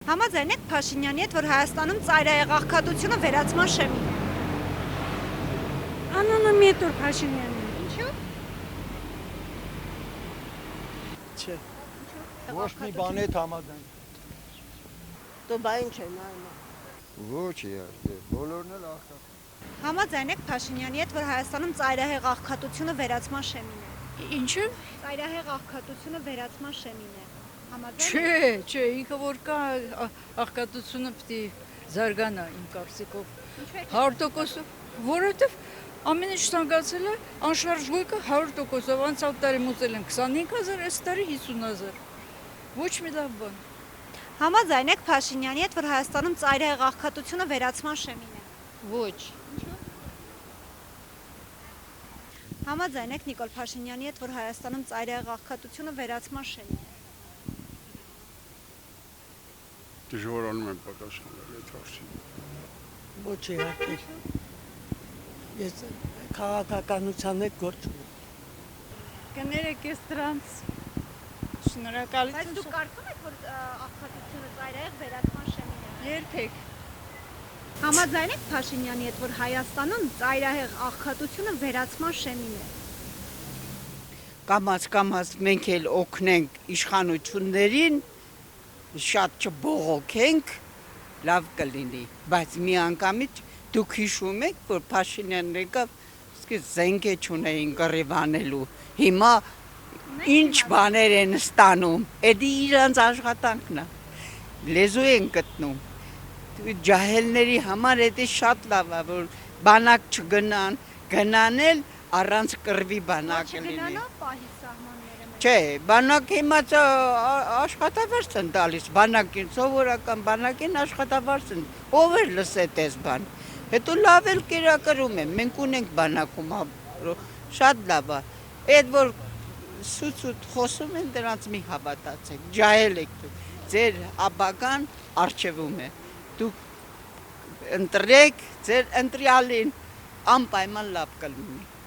Համաձայն եք Փաշինյանի հետ, որ Հայաստանում ծայրահեղ աղքատությունը վերացման շեմին է։ Անունը Մետուր Փաշինյանն է։ Ինչու՞։ Չէ։ Ոչ մի բան հետ համաձայն։ Դու բա ինչ է նայում։ Ոչ իհարկե, բոլորն էլ աղքատ։ Համաձայն եք Փաշինյանի հետ, որ Հայաստանում ծայրահեղ աղքատությունը վերացման շեմին է։ Ինչու՞։ Ծայրահեղ աղքատությունը վերացման շեմին է։ Համաձայն եք։ Չէ, ինքը որ կա աղքատությունը պետք է զարգանա իմ կարծիքով։ Ինչու եք 100%, որովհետև ամեն ինչ ցանկացել է անշարժ գույքը 100%-ով անցյալ տարի մուծել են 25000, այս տարի 50000։ Ոչ մի լավ բան։ Համաձայն եք Փաշինյանի հետ, որ Հայաստանում ծայրահեղ աղքատությունը վերացման շեմին է։ Ոչ։ Համաձայն եք Նիկոլ Փաշինյանի հետ, որ Հայաստանում ծայրահեղ աղքատությունը վերացման շեմին է։ Դժվարանում եմ պատասխանել այդ հարցին։ Ոչ իհարկե։ Ես քաղաքականության հետ գործ ունեմ։ Կներեք ես դրանց Բայց շնորհակալություն։ դուք կարծում եք, որ աղքատությունը ծայրահեղ վերացման շեմին է։ Երբեք։ Համաձայն եք Փաշինյանի հետ, որ Հայաստանում ծայրահեղ աղքատությունը վերացման շեմին է։ Կամաց մենք էլ օգնենք իշխանություններին, շատ չբողոքենք, լավ կլինի, բայց միանգամից դուք հիշում եք, որ Փաշինյանն եկավ, զենք է չունեին կռիվանելու, հիմա ինչ բաներ են ստանում, էդի իրանց աշխատանքն է, լեզու են գտնում, ջահելների համար էդի շատ լավ է, որ բանակ չգնան, գնանել առանց կռվի բանակ լինի։ Չգնալով պահի սահմանները մեջ։ Չէ, բանակ հիմա աշխատավարձ են տալիս, բանակին, սովորական բանակին աշխատավարձ են, ով էր լսեց այս բան, հետո լավ էլ կերակրում են, մենք ունենք բանակում, շատ լավ է, այդ որ սուտ խոսում են դրանց մի հավատացեք, ջահել եք դուք, ձեր ապագան առջևում է, դուք ընտրեք ձեր ընտրյալին, անպայման լավ կլինի։